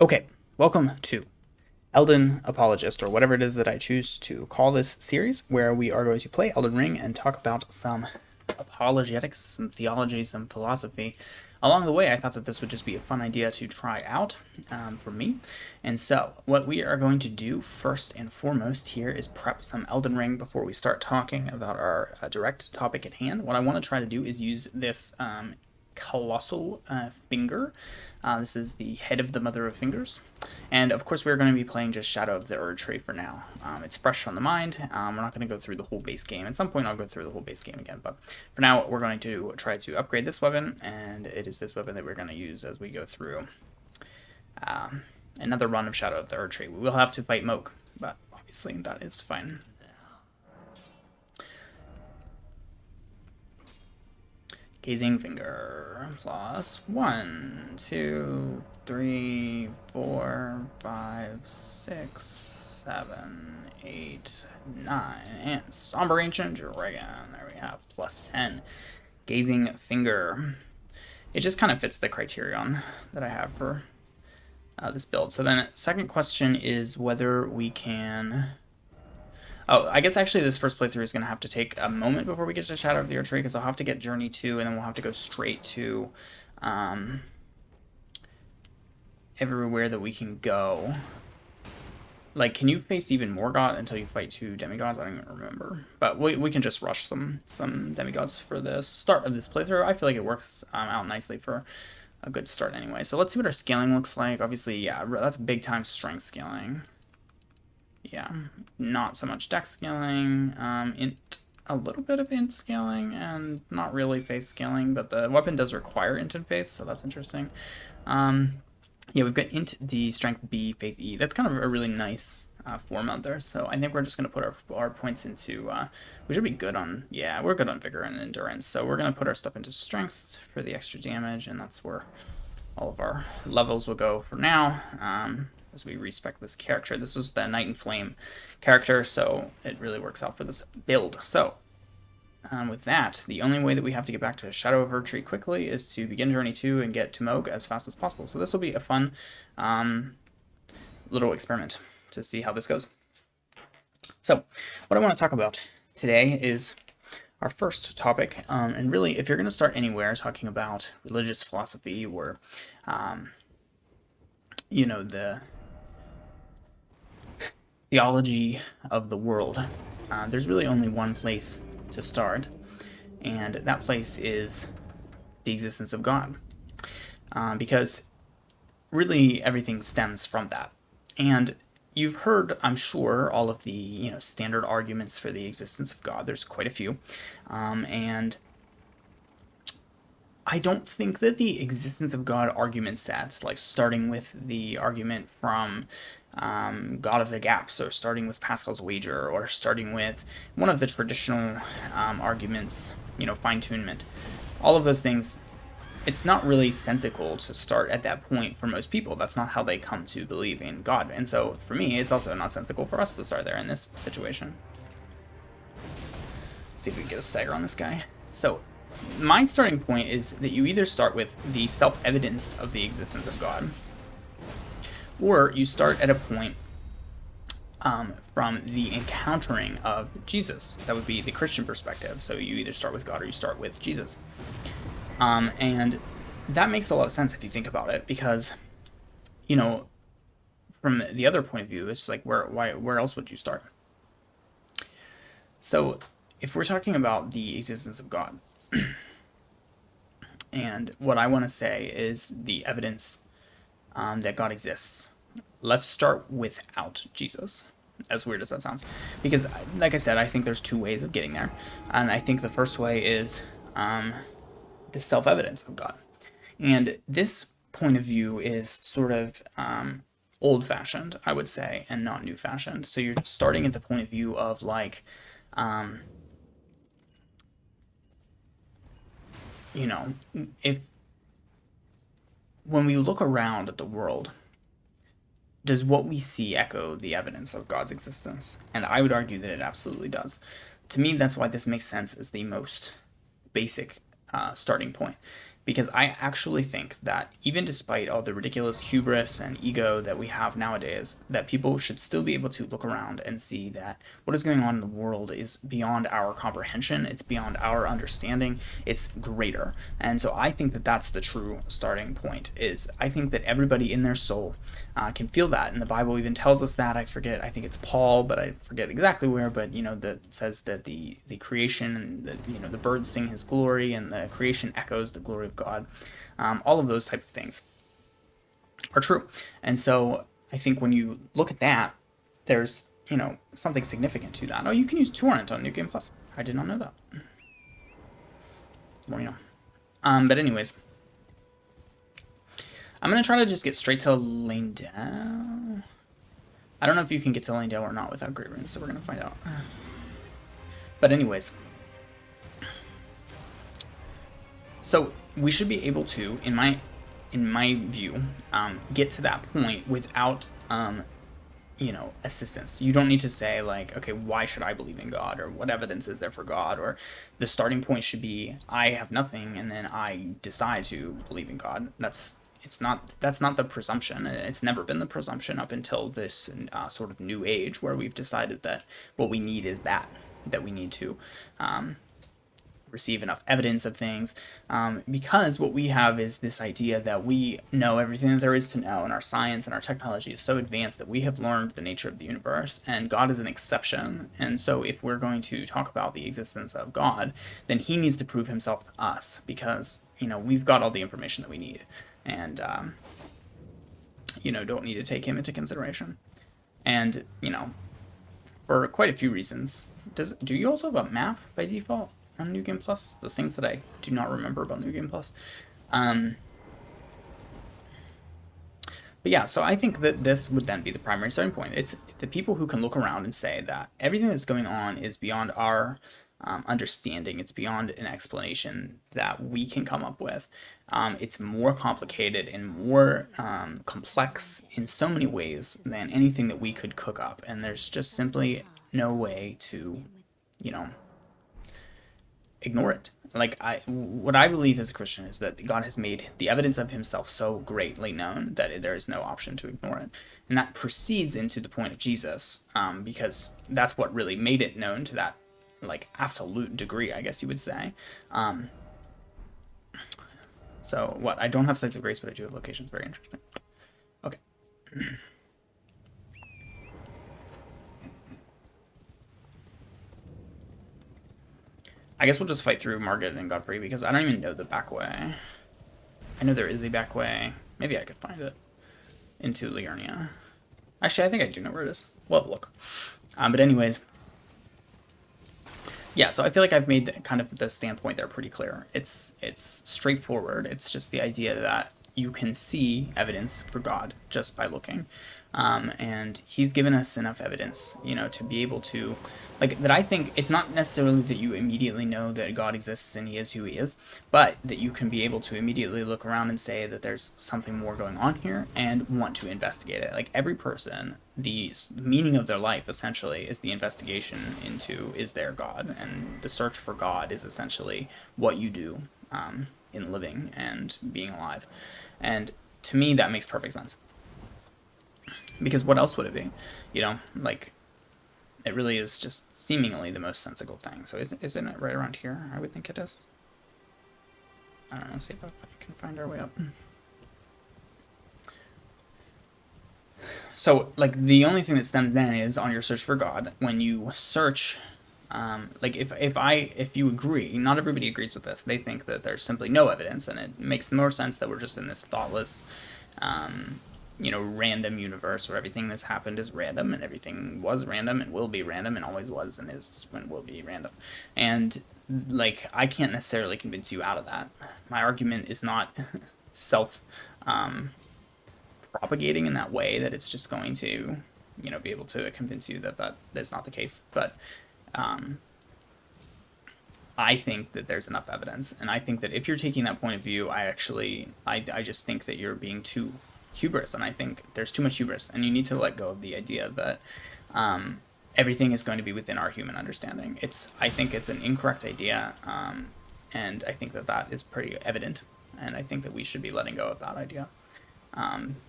Okay, welcome to Elden Apologist, or whatever it is that I choose to call this series, where we are going to play Elden Ring and talk about some apologetics, some theology, some philosophy. Along the way, I thought that this would just be a fun idea to try out for me. And so, what we are going to do first and foremost here is prep some Elden Ring before we start talking about our direct topic at hand. What I want to try to do is use this colossal finger. This is the head of the Mother of Fingers. And of course, we're going to be playing just Shadow of the Erdtree for now. It's fresh on the mind. We're not going to go through the whole base game. At some point, I'll go through the whole base game again. But for now, we're going to try to upgrade this weapon. And it is this weapon that we're going to use as we go through another run of Shadow of the Erdtree. We will have to fight Moog, but obviously that is fine. Gazing Finger plus 1, 2, 3, 4, 5, 6, 7, 8, 9, and Somber Ancient Dragon. There we have plus 10. Gazing Finger. It just kind of fits the criterion that I have for this build. So then, second question is whether we can. Oh, I guess actually this first playthrough is going to have to take a moment before we get to Shadow of the Erdtree, because I'll have to get Journey 2, and then we'll have to go straight to everywhere that we can go. Like, can you face even more God until you fight 2 demigods? I don't even remember. But we can just rush some demigods for the start of this playthrough. I feel like it works out nicely for a good start anyway. So let's see what our scaling looks like. Obviously, yeah, that's big time strength scaling. Yeah, not so much dex scaling, a little bit of int scaling, and not really faith scaling, but the weapon does require int and faith, so that's interesting. Yeah, we've got int D, strength B, faith E. That's kind of a really nice form out there, so I think we're just going to put our points into, we should be good on, yeah, we're good on vigor and endurance, so we're going to put our stuff into strength for the extra damage, and that's where all of our levels will go for now. As we respec this character. This is the Night and Flame character, so it really works out for this build. So, with that, the only way that we have to get back to Shadow of Erdtree quickly is to begin Journey 2 and get to Moog as fast as possible. So this will be a fun little experiment to see how this goes. So, what I want to talk about today is our first topic, and really, if you're going to start anywhere talking about religious philosophy or, you know, the theology of the world, there's really only one place to start, and that place is the existence of God, because really everything stems from that. And you've heard, I'm sure, all of the standard arguments for the existence of God. There's quite a few, and I don't think that the existence of God argument set, like starting with the argument from God of the Gaps, or starting with Pascal's Wager, or starting with one of the traditional arguments, fine-tunement, all of those things, it's not really sensical to start at that point for most people. That's not how they come to believe in God. And so for me, it's also not sensical for us to start there in this situation. Let's see if we can get a stagger on this guy. So my starting point is that you either start with the self-evidence of the existence of God, or you start at a point from the encountering of Jesus. That would be the Christian perspective. So you either start with God or you start with Jesus. And that makes a lot of sense if you think about it, because, from the other point of view, it's like, where else would you start? So if we're talking about the existence of God, and what I want to say is the evidence that God exists, let's start without Jesus, as weird as that sounds, because, like I said, I think there's two ways of getting there, and I think the first way is the self-evidence of God, and this point of view is sort of old-fashioned, I would say, and not new-fashioned. So you're starting at the point of view of, like, if when we look around at the world, does what we see echo the evidence of God's existence? And I would argue that it absolutely does. To me, that's why this makes sense as the most basic starting point, because I actually think that even despite all the ridiculous hubris and ego that we have nowadays, that people should still be able to look around and see that what is going on in the world is beyond our comprehension, it's beyond our understanding, it's greater. And so I think that that's the true starting point. Is I think that everybody in their soul can feel that, and the Bible even tells us that. I forget, I think it's Paul, but I forget exactly where, but that says that the creation and the birds sing his glory, and the creation echoes the glory of God. All of those type of things are true. And so I think when you look at that, there's something significant to that. Oh, you can use Torrent on New Game Plus. I did not know that. Well, but anyways, I'm gonna try to just get straight to Lane Down. I don't know if you can get to Lane Down or not without Great Runes, so we're gonna find out. But anyways, so we should be able to, in my view, get to that point without assistance. You don't need to say like, okay, why should I believe in God, or what evidence is there for God, or the starting point should be I have nothing and then I decide to believe in God. That's not the presumption. It's never been the presumption up until this sort of new age where we've decided that what we need is that we need to receive enough evidence of things, because what we have is this idea that we know everything that there is to know, and our science and our technology is so advanced that we have learned the nature of the universe, and God is an exception. And so if we're going to talk about the existence of God, then he needs to prove himself to us, because we've got all the information that we need, and don't need to take him into consideration. And for quite a few reasons. Do you also have a map by default on New Game Plus? The things that I do not remember about New Game Plus. But yeah, so I think that this would then be the primary starting point. It's the people who can look around and say that everything that's going on is beyond our understanding. It's beyond an explanation that we can come up with. It's more complicated and more complex in so many ways than anything that we could cook up. And there's just simply no way to, ignore it. Like what I believe as a Christian is that God has made the evidence of himself so greatly known that there is no option to ignore it. And that proceeds into the point of Jesus, because that's what really made it known to that absolute degree, I guess you would say. So what? I don't have sites of grace, but I do have locations. Very interesting. Okay. I guess we'll just fight through Margit and Godfrey, because I don't even know the back way. I know there is a back way. Maybe I could find it. Into Liurnia. Actually, I think I do know where it is. We'll have a look. But anyways. Yeah, so I feel like I've made kind of the standpoint there pretty clear. It's straightforward. It's just the idea that you can see evidence for God just by looking. And he's given us enough evidence, to be able to, that I think it's not necessarily that you immediately know that God exists and he is who he is, but that you can be able to immediately look around and say that there's something more going on here and want to investigate it. Like every person, the meaning of their life essentially is the investigation into, is there God? And the search for God is essentially what you do in living and being alive. And to me, that makes perfect sense. Because what else would it be? It really is just seemingly the most sensible thing. So isn't it right around here? I would think it is. I don't know, see if I can find our way up. So, the only thing that stems then is on your search for God. When you search, if you agree, not everybody agrees with this. They think that there's simply no evidence, and it makes more sense that we're just in this thoughtless, random universe where everything that's happened is random, and everything was random and will be random and always was and is and will be random. And I can't necessarily convince you out of that. My argument is not self propagating in that way that it's just going to be able to convince you that is not the case. But I think that there's enough evidence, and I think that if you're taking that point of view, I just think that you're being too hubris, and I think there's too much hubris, and you need to let go of the idea that everything is going to be within our human understanding. I think it's an incorrect idea, and I think that is pretty evident, and I think that we should be letting go of that idea,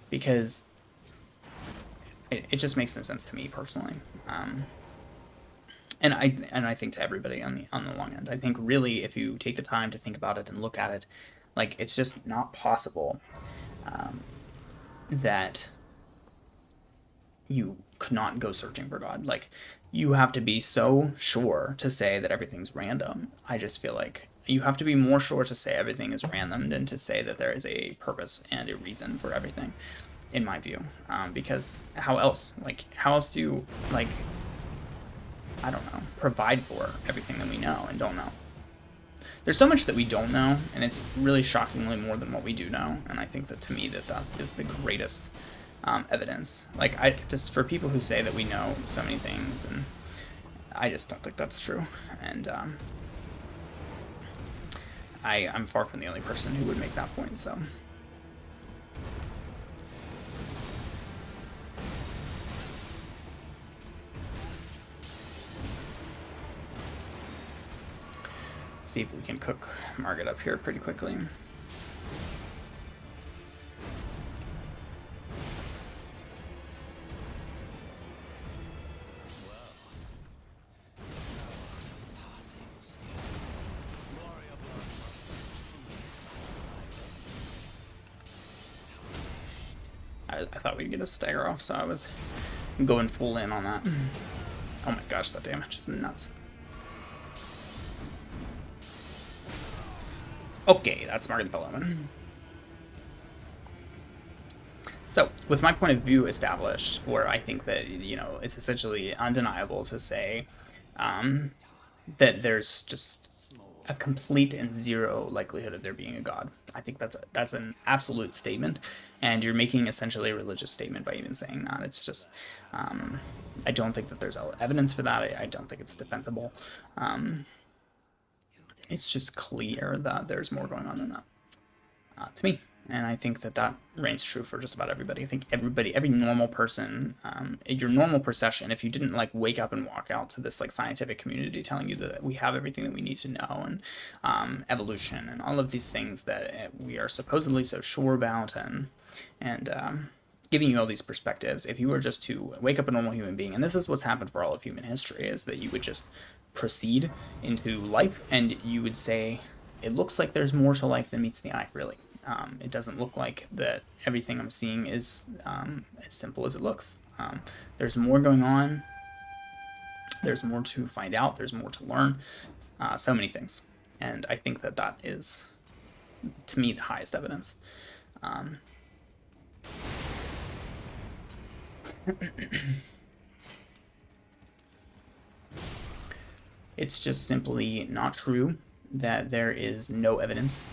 because it just makes no sense to me personally. And I think to everybody on the long end. I think really, if you take the time to think about it and look at it, like, it's just not possible that you could not go searching for God. Like, you have to be so sure to say that everything's random. I just feel like you have to be more sure to say everything is random than to say that there is a purpose and a reason for everything, in my view. Because how else? Like, how else do you, like, I don't know, provide for everything that we know and don't know? There's so much that we don't know, and it's really shockingly more than what we do know. And I think that, to me, that is the greatest evidence. Like, I just, for people who say that we know so many things, and I just don't think that's true. And I'm far from the only person who would make that point. So. See if we can cook Margaret up here pretty quickly. I thought we'd get a stagger off, so I was going full in on that. Oh my gosh, that damage is nuts. Okay, that's smarter than Bellowman. So, with my point of view established, where I think that, you know, it's essentially undeniable to say that there's just a complete and zero likelihood of there being a God. I think that's an absolute statement, and you're making essentially a religious statement by even saying that. It's just, I don't think that there's evidence for that. I don't think it's defensible. It's just clear that there's more going on than that, to me. And I think that that reigns true for just about everybody. I think every normal person, your normal procession, if you didn't like wake up and walk out to this like scientific community telling you that we have everything that we need to know, and evolution and all of these things that we are supposedly so sure about, and giving you all these perspectives, if you were just to wake up a normal human being, and this is what's happened for all of human history, is that you would just proceed into life and you would say, it looks like there's more to life than meets the eye, really. It doesn't look like that everything I'm seeing is as simple as it looks. There's more going on. There's more to find out. There's more to learn. So many things. And I think that that is, to me, the highest evidence. It's just simply not true that there is no evidence.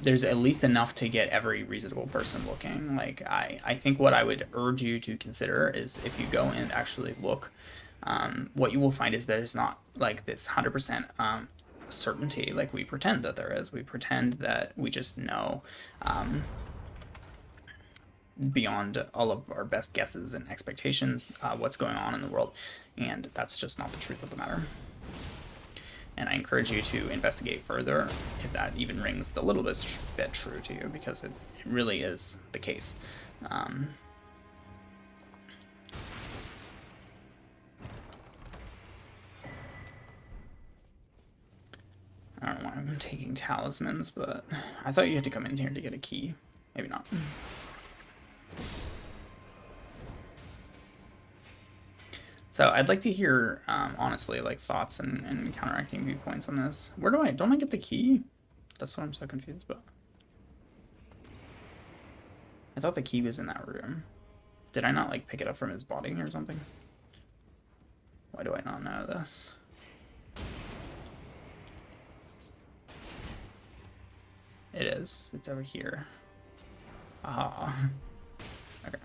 There's at least enough to get every reasonable person looking. Like, I think what I would urge you to consider is, if you go and actually look, what you will find is there's not like this 100% certainty like we pretend that there is. We pretend that we just know beyond all of our best guesses and expectations what's going on in the world, and that's just not the truth of the matter. And I encourage you to investigate further if that even rings the little bit true to you, because it really is the case. I don't know why I'm taking talismans, but I thought you had to come in here to get a key. Maybe not. So I'd like to hear, honestly, like, thoughts and counteracting viewpoints on this. Where don't I get the key? That's what I'm so confused about. I thought the key was in that room. Did I not, like, pick it up from his body or something? Why do I not know this? It is. It's over here. Aha. Okay.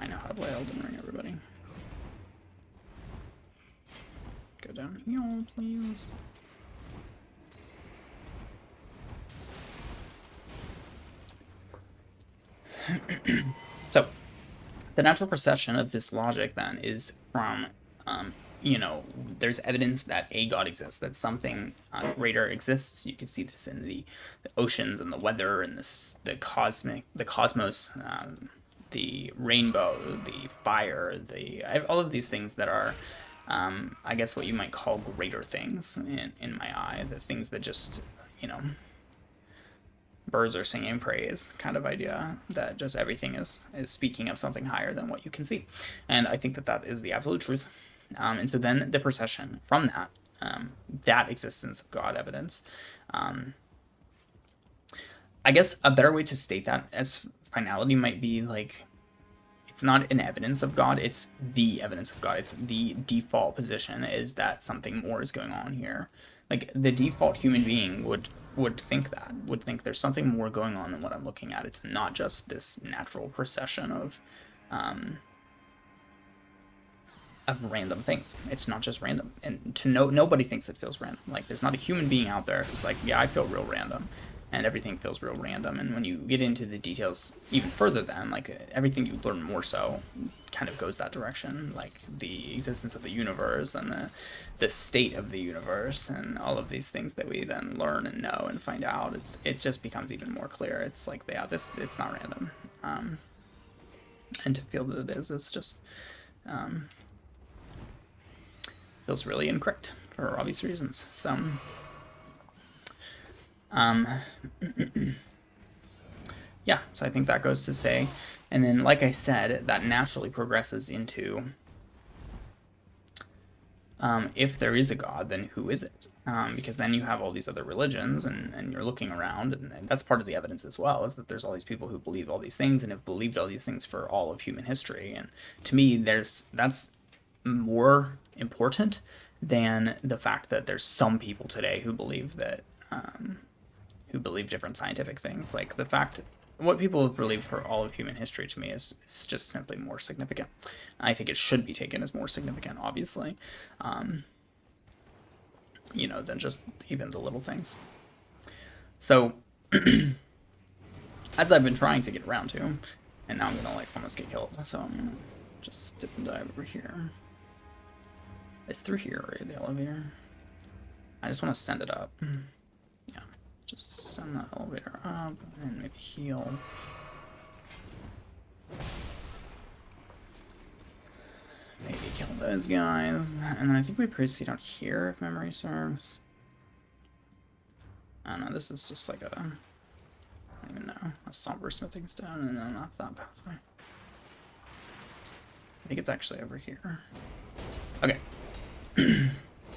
I know how to play Elden Ring, everybody. Go down here, please. So, the natural procession of this logic, then, is from you know, there's evidence that a God exists, that something greater exists. You can see this in the oceans and the weather and the cosmos, the rainbow, the fire, all of these things that are, I guess, what you might call greater things in my eye, the things that just, you know, birds are singing praise kind of idea, that just everything is speaking of something higher than what you can see. And I think that that is the absolute truth. And so then the procession from that, that existence of God evidence, I guess a better way to state that as finality might be like, it's not an evidence of God, it's the evidence of God. It's the default position is that something more is going on here. Like the default human being would think there's something more going on than what I'm looking at. It's not just this natural procession of random things. It's not just random, and nobody thinks it feels random. Like there's not a human being out there who's like, yeah, I feel real random, and everything feels real random. And when you get into the details even further, then like everything you learn more so kind of goes that direction, like the existence of the universe and the state of the universe and all of these things that we then learn and know and find out. It just becomes even more clear. It's like, yeah, it's not random, and to feel that it is, it's just feels really incorrect for obvious reasons. So, yeah, so I think that goes to say, and then like I said, that naturally progresses into, if there is a God, then who is it? Because then you have all these other religions, and you're looking around, and that's part of the evidence as well, is that there's all these people who believe all these things and have believed all these things for all of human history. And to me, that's more important than the fact that there's some people today who believe that, who believe different scientific things. Like the fact, what people have believed for all of human history to me is just simply more significant. I think it should be taken as more significant, obviously, you know, than just even the little things. So, as I've been trying to get around to, and now I'm gonna like almost get killed, so I'm gonna just dip and dive over here. It's through here, right? The elevator. I just want to send it up. Yeah, just send that elevator up and maybe heal. Maybe kill those guys. And then I think we proceed out here, if memory serves. I don't know, this is just like a, I don't even know, a somber smithing stone, and then that's that pathway. I think it's actually over here. Okay.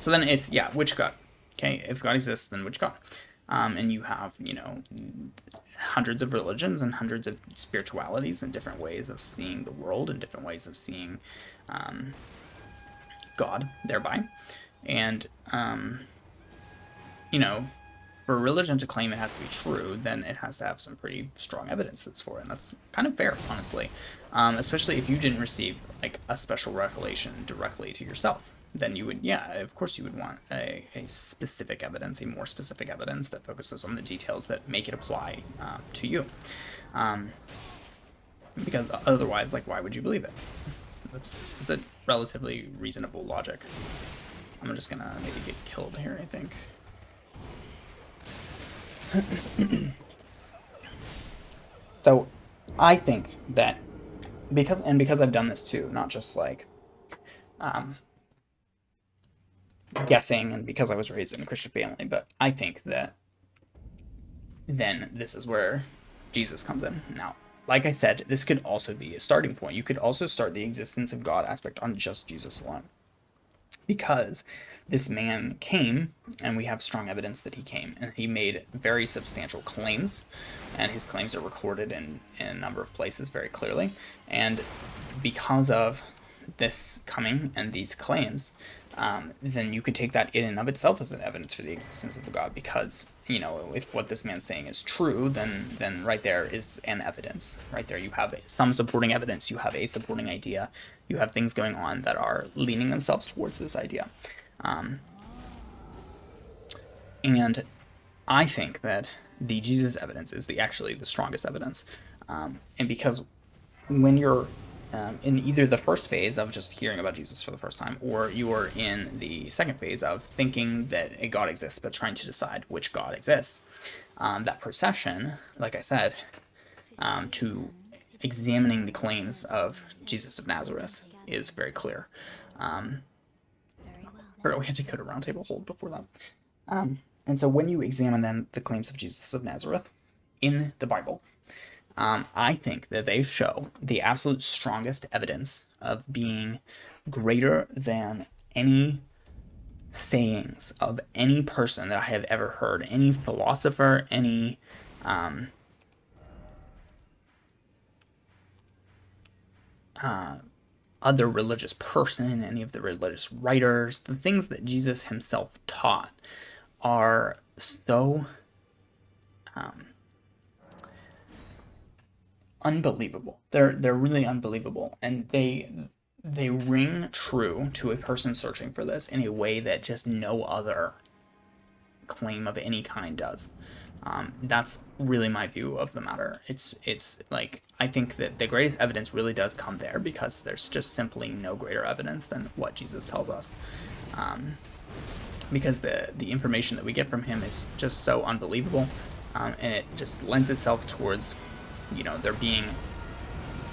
So then it's, yeah, which God? Okay, if God exists, then which God? And you have, you know, hundreds of religions and hundreds of spiritualities and different ways of seeing the world and different ways of seeing God thereby. And, you know, for a religion to claim it has to be true, then it has to have some pretty strong evidence that's for it. And that's kind of fair, honestly, especially if you didn't receive like a special revelation directly to yourself. Then you would, yeah, of course you would want a specific evidence, a more specific evidence that focuses on the details that make it apply to you. Because otherwise, like, why would you believe it? It's a relatively reasonable logic. I'm just gonna maybe get killed here, I think. So, I think that because I've done this too, not just like guessing, and because I was raised in a Christian family, but I think that then this is where Jesus comes in. Now, like I said, this could also be a starting point. You could also start the existence of God aspect on just Jesus alone, because this man came, and we have strong evidence that he came, and he made very substantial claims, and his claims are recorded in a number of places very clearly. And because of this coming and these claims, then you could take that in and of itself as an evidence for the existence of a God, because, you know, if what this man's saying is true, then right there is an evidence. Right there you have some supporting evidence, you have a supporting idea, you have things going on that are leaning themselves towards this idea. And I think that the Jesus evidence is actually the strongest evidence. And because when you're in either the first phase of just hearing about Jesus for the first time, or you're in the second phase of thinking that a God exists, but trying to decide which God exists. That procession, like I said, to examining the claims of Jesus of Nazareth is very clear. We had to go to roundtable hold before that. And so when you examine then the claims of Jesus of Nazareth in the Bible, I think that they show the absolute strongest evidence of being greater than any sayings of any person that I have ever heard, any philosopher, any other religious person, any of the religious writers. The things that Jesus himself taught are so unbelievable. They're really unbelievable, and they ring true to a person searching for this in a way that just no other claim of any kind does. That's really my view of the matter. It's like, I think that the greatest evidence really does come there, because there's just simply no greater evidence than what Jesus tells us. Because the information that we get from him is just so unbelievable, and it just lends itself towards, there being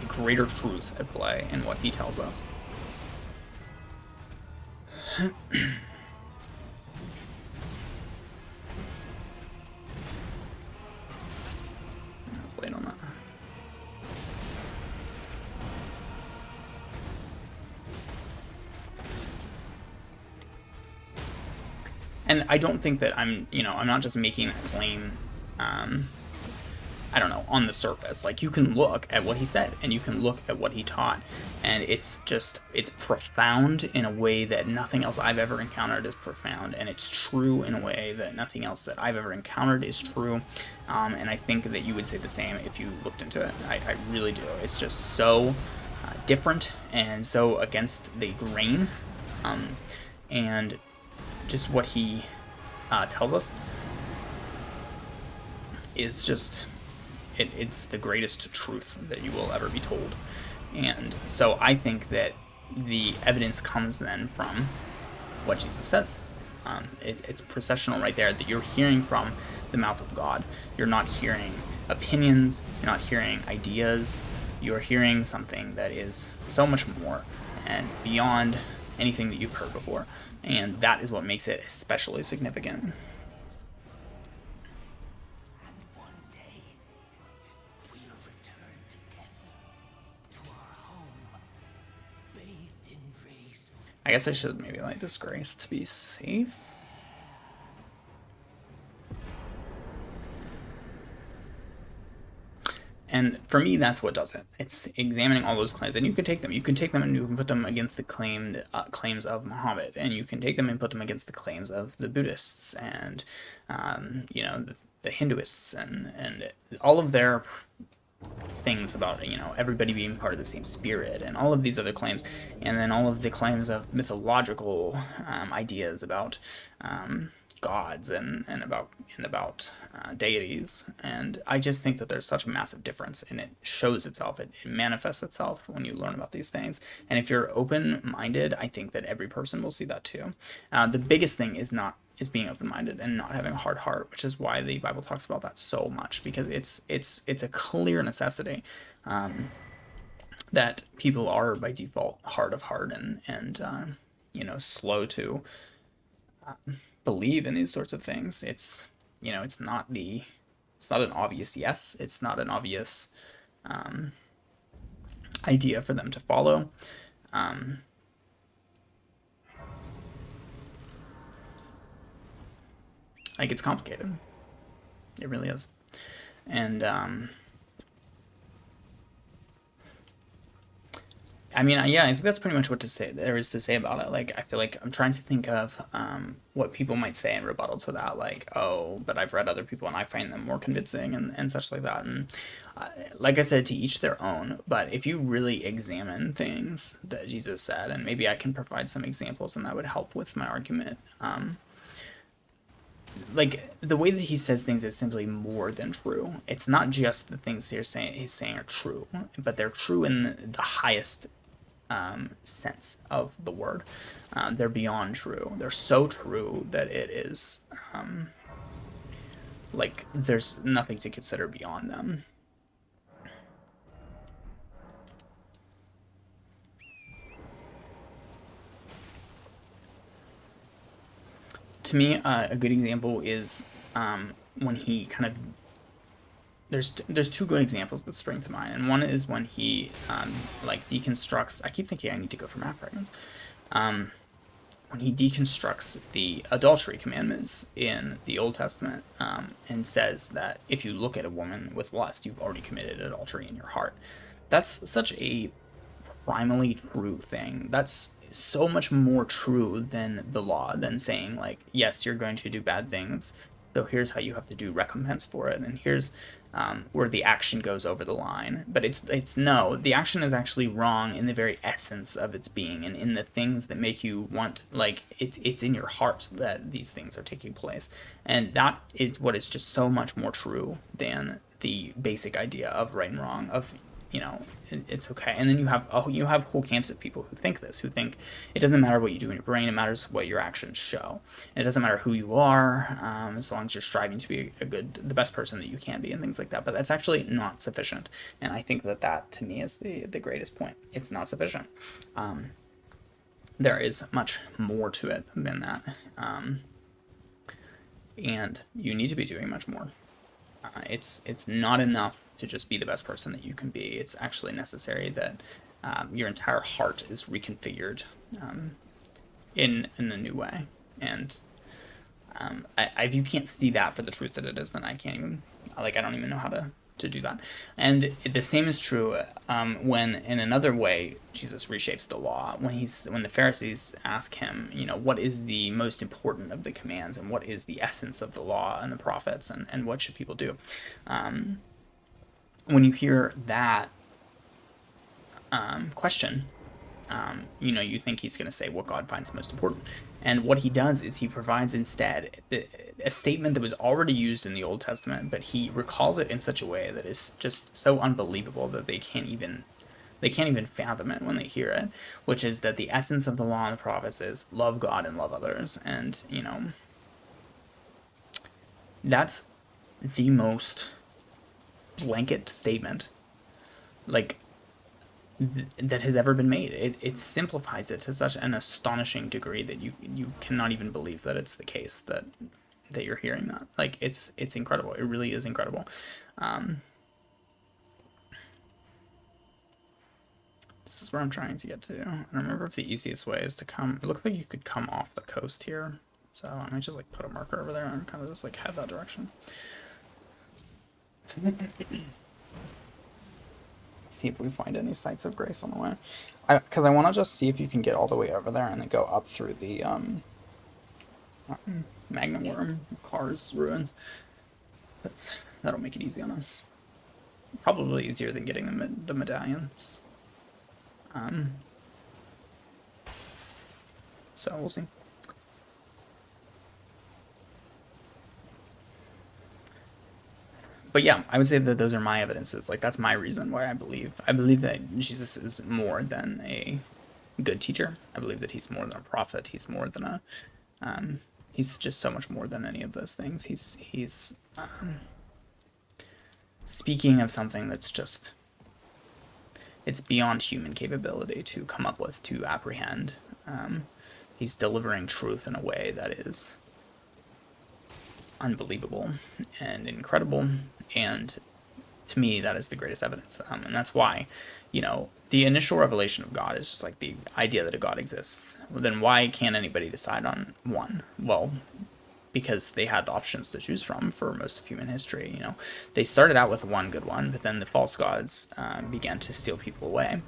greater truth at play in what he tells us. Let's wait on that. And I don't think that I'm not just making a claim, I don't know, on the surface. Like, you can look at what he said, and you can look at what he taught, and it's profound in a way that nothing else I've ever encountered is profound, and it's true in a way that nothing else that I've ever encountered is true. And I think that you would say the same if you looked into it. I really do. It's just so different and so against the grain, and just what he tells us is just, it's the greatest truth that you will ever be told. And so I think that the evidence comes then from what Jesus says. It's processional right there, that you're hearing from the mouth of God. You're not hearing opinions, you're not hearing ideas, you're hearing something that is so much more and beyond anything that you've heard before. And that is what makes it especially significant. I guess I should maybe light this grace to be safe. And for me, that's what does it. It's examining all those claims, and you can take them. You can take them and you can put them against the claims of Muhammad, and you can take them and put them against the claims of the Buddhists and the Hinduists and all of their things about everybody being part of the same spirit and all of these other claims, and then all of the claims of mythological ideas about gods and about deities. And I just think that there's such a massive difference, and it shows itself, it manifests itself when you learn about these things. And if you're open-minded, I think that every person will see that too. The biggest thing is being open-minded and not having a hard heart, which is why the Bible talks about that so much, because it's a clear necessity that people are by default hard of heart and slow to believe in these sorts of things. It's not an obvious yes. It's not an obvious idea for them to follow. Like, it's complicated. It really is. And I mean, yeah, I think that's pretty much what there is to say about it. Like, I feel like I'm trying to think of what people might say in rebuttal to that, like, oh, but I've read other people and I find them more convincing and such like that. And like I said, to each their own. But if you really examine things that Jesus said, and maybe I can provide some examples, and that would help with my argument. like the way that he says things is simply more than true. It's not just the things he's saying are true, but they're true in the highest sense of the word. They're beyond true. They're so true that it is like there's nothing to consider beyond them. To me, a good example is when he kind of there's two good examples that spring to mind, and one is when he like deconstructs. I keep thinking I need to go for map fragments. When he deconstructs the adultery commandments in the Old Testament and says that if you look at a woman with lust, you've already committed adultery in your heart. That's such a primally true thing. That's so much more true than the law, than saying, like, yes, you're going to do bad things, so here's how you have to do recompense for it, and here's where the action goes over the line. But it's no, the action is actually wrong in the very essence of its being, and in the things that make you want, like, it's in your heart that these things are taking place, and that is what is just so much more true than the basic idea of right and wrong, of it's okay. And then you have whole camps of people who think this, who think it doesn't matter what you do in your brain, it matters what your actions show. And it doesn't matter who you are, as long as you're striving to be the best person that you can be, and things like that. But that's actually not sufficient. And I think that to me is the greatest point. It's not sufficient. There is much more to it than that, and you need to be doing much more. It's not enough to just be the best person that you can be. It's actually necessary that your entire heart is reconfigured in a new way. And if you can't see that for the truth that it is, then I can't even, I don't even know how to do that. And the same is true when, in another way, Jesus reshapes the law. When the Pharisees ask him, what is the most important of the commands, and what is the essence of the law and the prophets, and what should people do? When you hear that question, you think he's going to say what God finds most important. And what he does is he provides instead a statement that was already used in the Old Testament, but he recalls it in such a way that is just so unbelievable that they can't even fathom it when they hear it, which is that the essence of the law and the prophets is love God and love others. And, that's the most blanket statement, that has ever been made. It simplifies it to such an astonishing degree that you cannot even believe that it's the case that you're hearing that. It's incredible. It really is incredible. This is where I'm trying to get to. And I remember if the easiest way is to come. It looks like you could come off the coast here, so I might just put a marker over there and kind of just head that direction. See if we find any sites of grace on the way, because I want to just see if you can get all the way over there and then go up through the Magna Worm Cars ruins. That'll make it easy on us. Probably easier than getting the medallions. So we'll see. But yeah, I would say that those are my evidences. That's my reason why I believe. I believe that Jesus is more than a good teacher. I believe that he's more than a prophet. He's more than a, he's just so much more than any of those things. He's speaking of something that's just, it's beyond human capability to come up with, to apprehend. He's delivering truth in a way that is unbelievable and incredible, and to me that is the greatest evidence, and that's why the initial revelation of God is just the idea that a God exists. Well, then why can't anybody decide on one? Well, because they had options to choose from for most of human history. They started out with one good one, but then the false gods began to steal people away,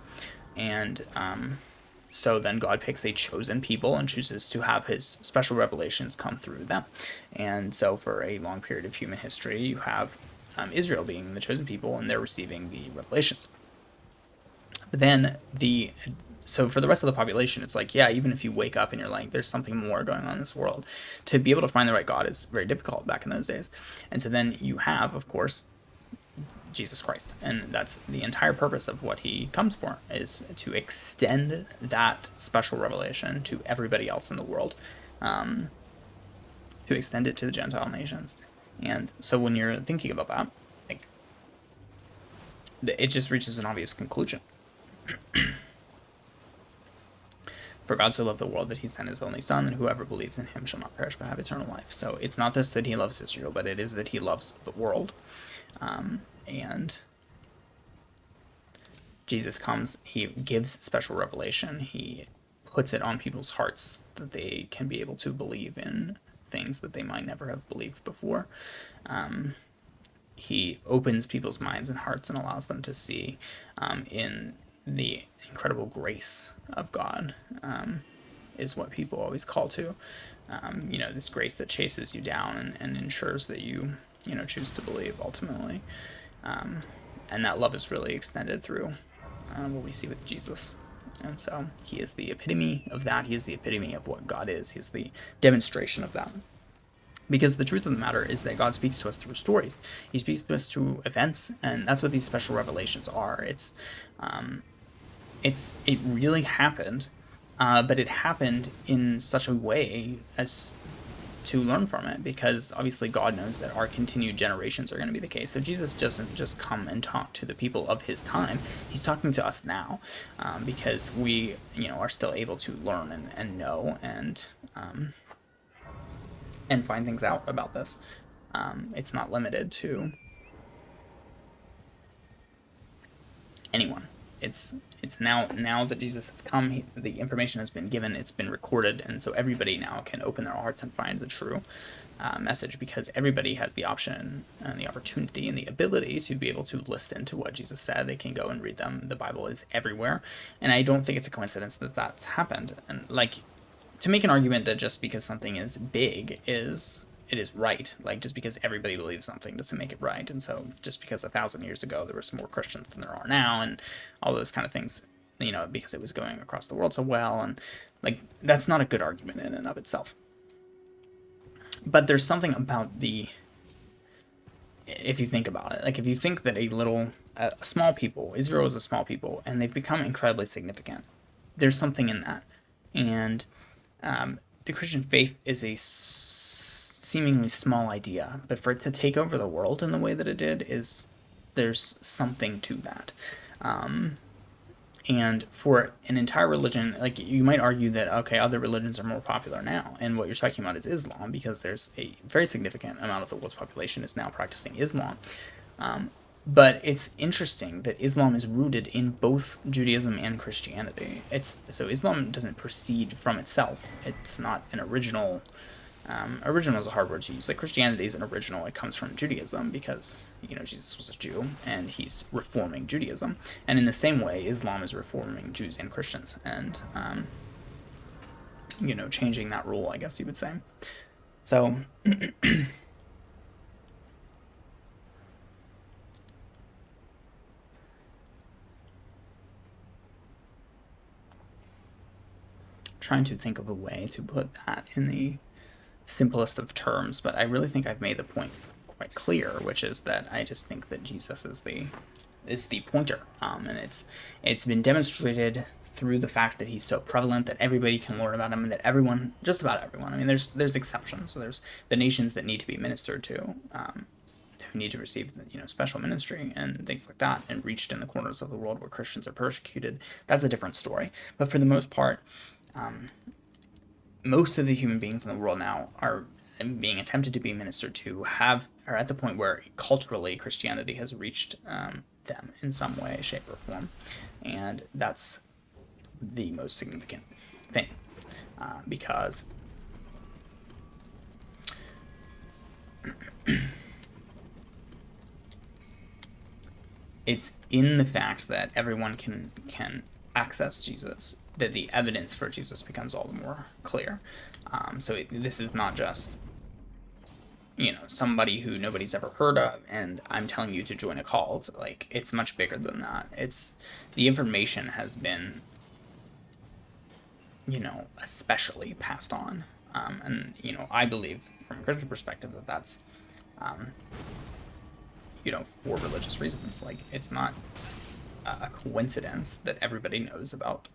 and so then God picks a chosen people and chooses to have his special revelations come through them. And so for a long period of human history, you have Israel being the chosen people, and they're receiving the revelations. But then the So for the rest of the population, it's like, yeah, even if you wake up and you're like, there's something more going on in this world, to be able to find the right God is very difficult back in those days. And so then you have, of course, Jesus Christ, and that's the entire purpose of what he comes for, is to extend that special revelation to everybody else in the world, to extend it to the Gentile nations. And so when you're thinking about that, like, it just reaches an obvious conclusion. For God so loved the world that he sent his only Son, and whoever believes in him shall not perish but have eternal life. So it's not just that he loves Israel, but it is that he loves the world. And Jesus comes, he gives special revelation, he puts it on people's hearts that they can be able to believe in things that they might never have believed before. He opens people's minds and hearts and allows them to see in the incredible grace of God, is what people always call to. This grace that chases you down and ensures that you choose to believe ultimately. And that love is really extended through what we see with Jesus. And so he is the epitome of that. He is the epitome of what God is. He's the demonstration of that. Because the truth of the matter is that God speaks to us through stories. He speaks to us through events, and that's what these special revelations are. It really happened, but it happened in such a way as to learn from it, because obviously God knows that our continued generations are going to be the case. So Jesus doesn't just come and talk to the people of his time. He's talking to us now, because we, are still able to learn and know and find things out about this. It's not limited to anyone. It's now that Jesus has come, the information has been given, it's been recorded, and so everybody now can open their hearts and find the true message, because everybody has the option and the opportunity and the ability to be able to listen to what Jesus said. They can go and read them. The Bible is everywhere, and I don't think it's a coincidence that that's happened. And to make an argument that just because something is big it is right, just because everybody believes something doesn't make it right. And so just because 1,000 years ago there was more Christians than there are now, and all those kind of things, because it was going across the world so well, and that's not a good argument in and of itself. But there's something about if you think about it, if you think that a small people, Israel is a small people, and they've become incredibly significant, there's something in that. And the Christian faith is a seemingly small idea, but for it to take over the world in the way that it did, there's something to that. And for an entire religion, you might argue that, okay, other religions are more popular now, and what you're talking about is Islam, because there's a very significant amount of the world's population is now practicing Islam. But it's interesting that Islam is rooted in both Judaism and Christianity. So Islam doesn't proceed from itself. It's not an original. Original is a hard word to use. Christianity is an original. It comes from Judaism because, Jesus was a Jew and he's reforming Judaism. And in the same way, Islam is reforming Jews and Christians and, changing that rule, I guess you would say. So, trying to think of a way to put that in the simplest of terms, but I really think I've made the point quite clear, which is that I just think that Jesus is the pointer, and it's been demonstrated through the fact that he's so prevalent that everybody can learn about him, and that just about everyone. I mean, there's exceptions. So there's the nations that need to be ministered to, who need to receive special ministry and things like that, and reached in the corners of the world where Christians are persecuted. That's a different story. But for the most part, most of the human beings in the world now are being attempted to be ministered to are at the point where culturally Christianity has reached them in some way, shape, or form, and that's the most significant thing, because it's in the fact that everyone can access Jesus that the evidence for Jesus becomes all the more clear. So this is not just somebody who nobody's ever heard of and I'm telling you to join a cult. It's much bigger than that. The information has been especially passed on. And, I believe from a Christian perspective that that's, for religious reasons. Like, it's not a coincidence that everybody knows about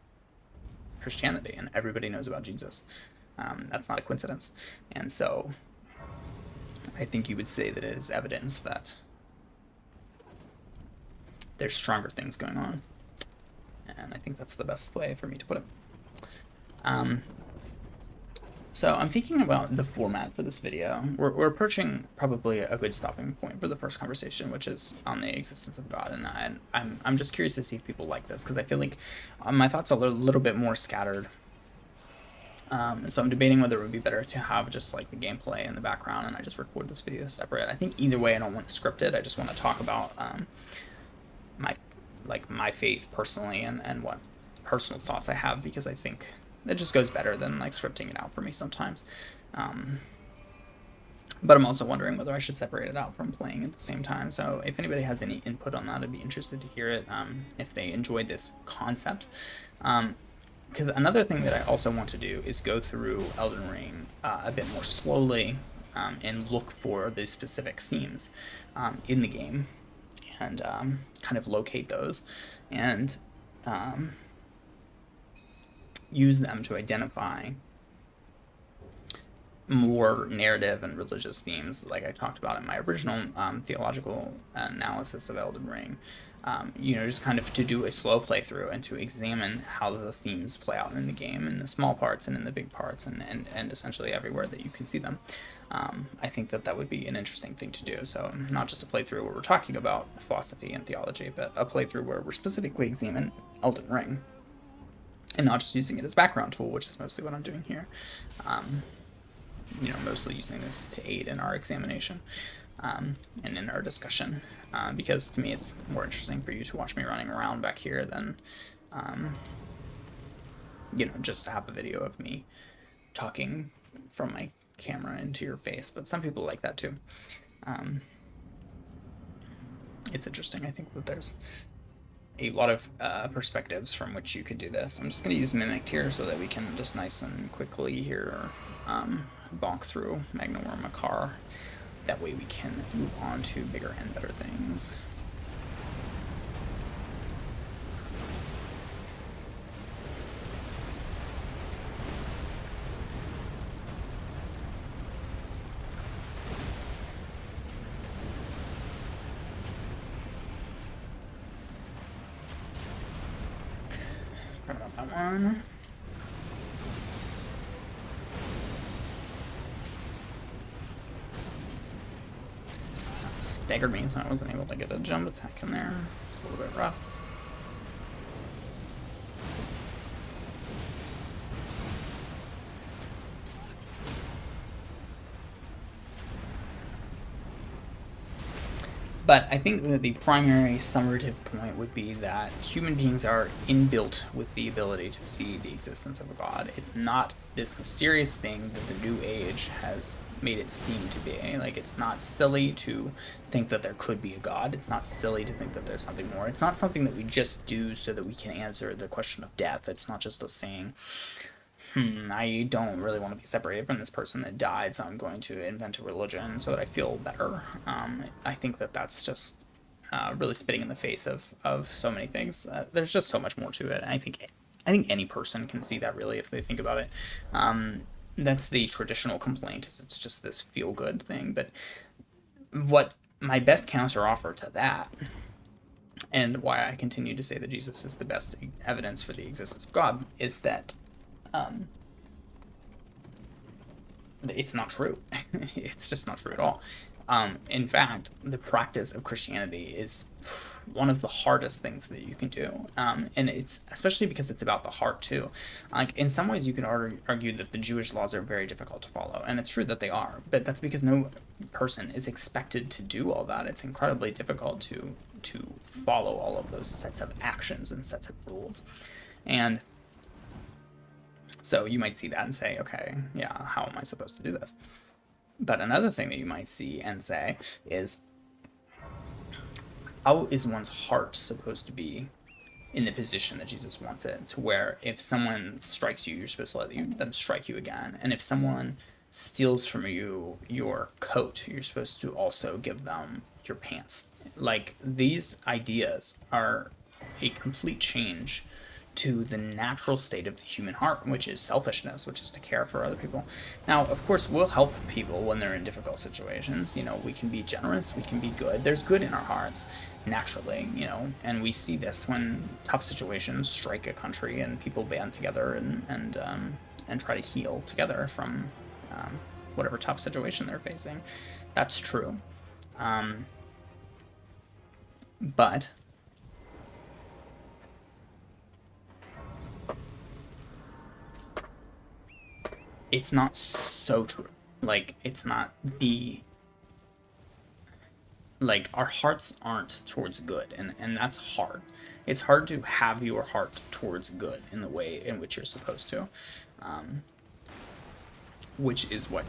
Christianity and everybody knows about Jesus. That's not a coincidence. And so I think you would say that it is evidence that there's stronger things going on. And I think that's the best way for me to put it. So I'm thinking about the format for this video. We're approaching probably a good stopping point for the first conversation, which is on the existence of God. And I'm just curious to see if people like this, because I feel like my thoughts are a little bit more scattered. So I'm debating whether it would be better to have just like the gameplay in the background and I just record this video separate. I think either way I don't want to script it. I just want to talk about my faith personally and what personal thoughts I have, because I think it just goes better than like scripting it out for me sometimes. But I'm also wondering whether I should separate it out from playing at the same time. So if anybody has any input on that, I'd be interested to hear it, if they enjoyed this concept. Because another thing that I also want to do is go through Elden Ring a bit more slowly, and look for the specific themes in the game, and kind of locate those and use them to identify more narrative and religious themes, like I talked about in my original theological analysis of Elden Ring. Just kind of to do a slow playthrough and to examine how the themes play out in the game, in the small parts and in the big parts, and essentially everywhere that you can see them. I think that would be an interesting thing to do. So not just a playthrough where we're talking about philosophy and theology, but a playthrough where we're specifically examining Elden Ring, and not just using it as background tool, which is mostly what I'm doing here. Mostly using this to aid in our examination, and in our discussion, because to me it's more interesting for you to watch me running around back here than, just to have a video of me talking from my camera into your face. But some people like that too. It's interesting. I think that there's a lot of perspectives from which you could do this. I'm just going to use Mimicked here so that we can just nice and quickly here bonk through Magnum Makar. That way we can move on to bigger and better things. Forgot about that one. Staggered me, so I wasn't able to get a jump attack in there. It's a little bit rough. But I think that the primary summative point would be that human beings are inbuilt with the ability to see the existence of a God. It's not this mysterious thing that the New Age has made it seem to be. Like, it's not silly to think that there could be a God. It's not silly to think that there's something more. It's not something that we just do so that we can answer the question of death. It's not just us saying, I don't really want to be separated from this person that died, so I'm going to invent a religion so that I feel better. I think that that's just really spitting in the face of so many things. There's just so much more to it. And I think any person can see that, really, if they think about it. That's the traditional complaint, is it's just this feel-good thing. But what my best counter offer to that, and why I continue to say that Jesus is the best evidence for the existence of God, is that it's not true. It's just not true at all. In fact, the practice of Christianity is one of the hardest things that you can do. And it's especially because it's about the heart too. Like, in some ways you can argue that the Jewish laws are very difficult to follow, and it's true that they are, but that's because no person is expected to do all that. It's incredibly difficult to follow all of those sets of actions and sets of rules. And so you might see that and say, okay, yeah, how am I supposed to do this? But another thing that you might see and say is, how is one's heart supposed to be in the position that Jesus wants it, to where if someone strikes you, you're supposed to let them strike you again. And if someone steals from you your coat, you're supposed to also give them your pants. Like, these ideas are a complete change to the natural state of the human heart, which is selfishness, which is to care for other people. Now, of course, we'll help people when they're in difficult situations. You know, we can be generous, we can be good. There's good in our hearts, naturally, you know, and we see this when tough situations strike a country and people band together and try to heal together from whatever tough situation they're facing. That's true. But it's not so true. Like, it's not the, like, our hearts aren't towards good, and that's hard. It's hard to have your heart towards good in the way in which you're supposed to, which is what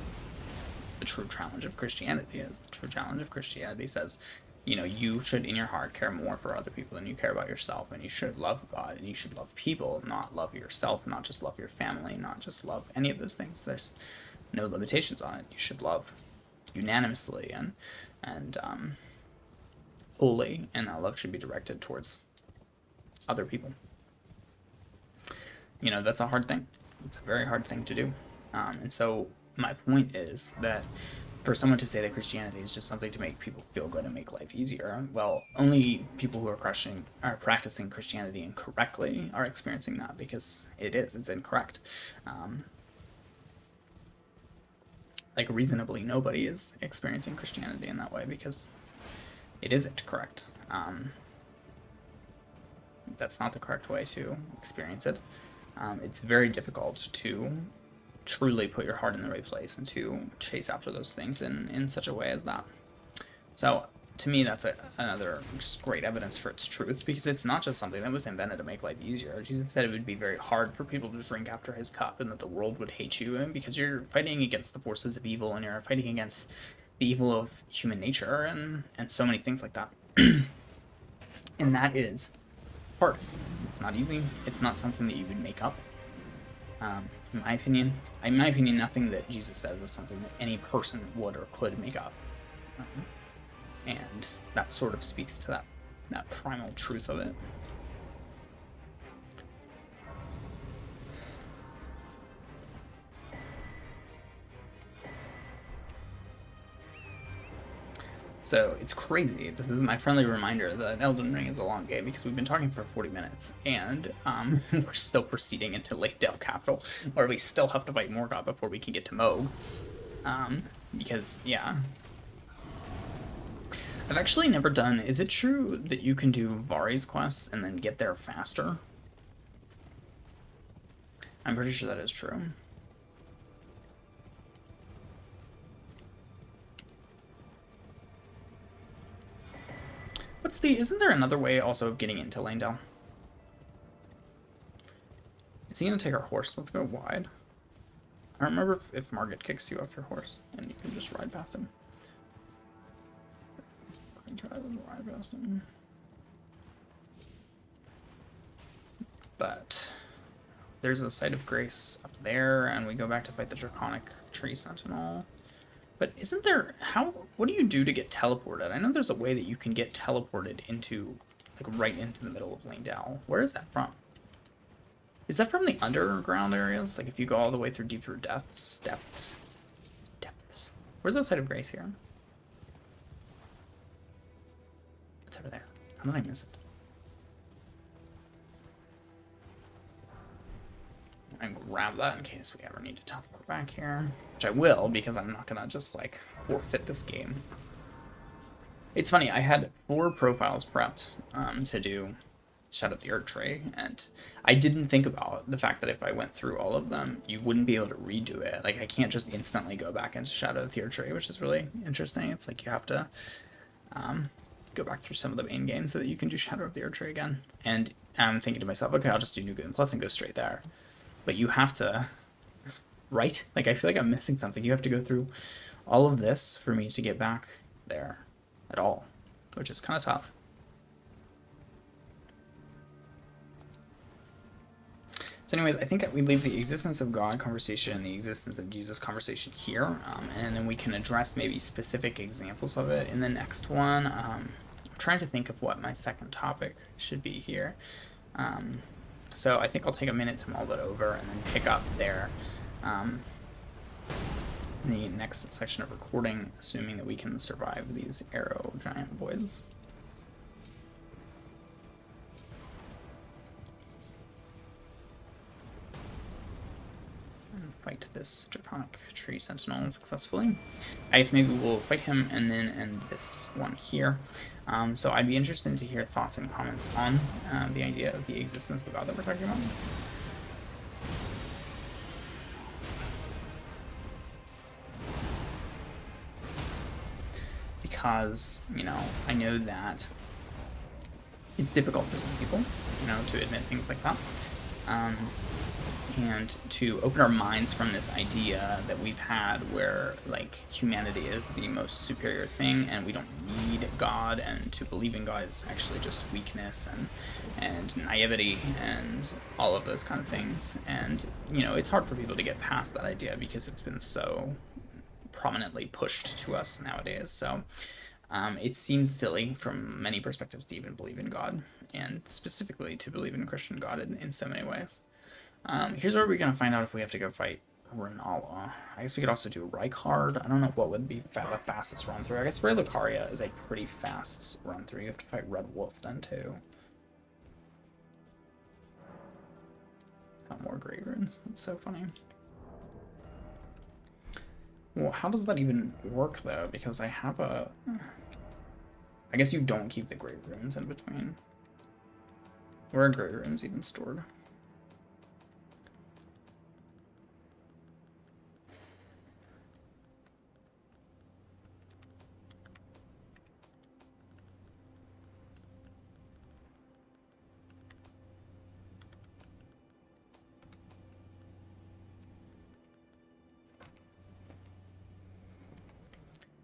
the true challenge of Christianity is. The true challenge of Christianity says, you know, you should in your heart care more for other people than you care about yourself, and you should love God, and you should love people, not love yourself, not just love your family, not just love any of those things. There's no limitations on it. You should love unanimously and wholly, and that love should be directed towards other people. You know, that's a hard thing. It's a very hard thing to do. And so my point is that for someone to say that Christianity is just something to make people feel good and make life easier, well, only people who are practicing Christianity incorrectly are experiencing that, because it's incorrect. Like, reasonably, nobody is experiencing Christianity in that way, because it isn't correct. That's not the correct way to experience it. It's very difficult to truly put your heart in the right place and to chase after those things in such a way as that. So, to me, that's another just great evidence for its truth, because it's not just something that was invented to make life easier. Jesus said it would be very hard for people to drink after his cup, and that the world would hate you, and because you're fighting against the forces of evil, and you're fighting against the evil of human nature, and so many things like that. And that is hard. It's not easy. It's not something that you would make up. In my opinion, nothing that Jesus says is something that any person would or could make up. And that sort of speaks to that primal truth of it. So it's crazy. This is my friendly reminder that Elden Ring is a long game, because we've been talking for 40 minutes, and we're still proceeding into Lake Dale Capital, where we still have to fight Morgoth before we can get to Moog. Because, yeah. I've actually never done... Is it true that you can do Vari's quests and then get there faster? I'm pretty sure that is true. Isn't there another way also of getting into Lanedale? Is he gonna take our horse? Let's go wide. I don't remember if Margit kicks you off your horse and you can just ride past him. Try to ride past him. But there's a site of grace up there, and we go back to fight the Draconic Tree Sentinel. But isn't there... what do you do to get teleported? I know there's a way that you can get teleported into, like, right into the middle of Lanedale. Where is that from? Is that from the underground areas? Like, if you go all the way through deeper depths? Where's the site of grace here? It's over there. How did I miss it? And grab that in case we ever need to teleport back here. Which I will, because I'm not gonna just, like, forfeit this game. It's funny, I had 4 profiles prepped to do Shadow of the Erdtree, and I didn't think about the fact that if I went through all of them, you wouldn't be able to redo it. Like, I can't just instantly go back into Shadow of the Erdtree, which is really interesting. It's like you have to go back through some of the main games so that you can do Shadow of the Erdtree again. And I'm thinking to myself, okay, I'll just do New Game Plus and go straight there. But you have to, right? Like, I feel like I'm missing something. You have to go through all of this for me to get back there at all, which is kind of tough. So anyways, I think we leave the existence of God conversation and the existence of Jesus conversation here, and then we can address maybe specific examples of it in the next one. I'm trying to think of what my second topic should be here. So I think I'll take a minute to mull that over and then pick up there in the next section of recording, assuming that we can survive these arrow giant boys. Fight this draconic tree sentinel successfully. I guess maybe we'll fight him and then end this one here. So I'd be interested to hear thoughts and comments on the idea of the existence of God that we're talking about. Because, you know, I know that it's difficult for some people, you know, to admit things like that. And to open our minds from this idea that we've had where, like, humanity is the most superior thing and we don't need God, and to believe in God is actually just weakness and naivety and all of those kind of things. And, you know, it's hard for people to get past that idea because it's been so prominently pushed to us nowadays. So it seems silly from many perspectives to even believe in God, and specifically to believe in Christian God in so many ways. Here's where we're going to find out if we have to go fight Renala. I guess we could also do Reichard. I don't know what would be the fastest run through. I guess Ray Lucaria is a pretty fast run through. You have to fight Red Wolf then too. Got more Great Runes. That's so funny. Well, how does that even work though? Because I have a... I guess you don't keep the Great Runes in between. Where are Great Runes even stored?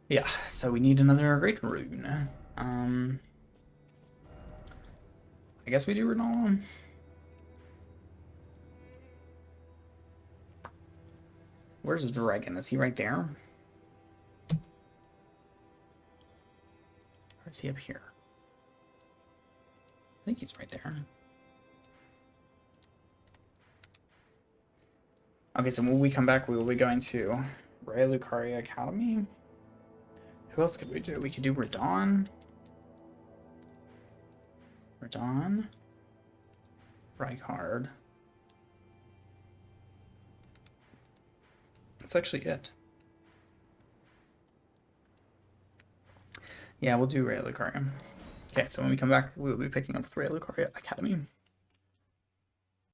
Yeah, so we need another Great Rune. I guess we do Renala. Where's the dragon? Is he right there? Or is he up here? I think he's right there. Okay, so when we come back, we will be going to Ray Lucaria Academy. Who else could we do? We could do Radon. Reichard. That's actually it. Yeah, we'll do Ray Lucaria. Okay, so when we come back, we will be picking up with Ray Lucaria Academy.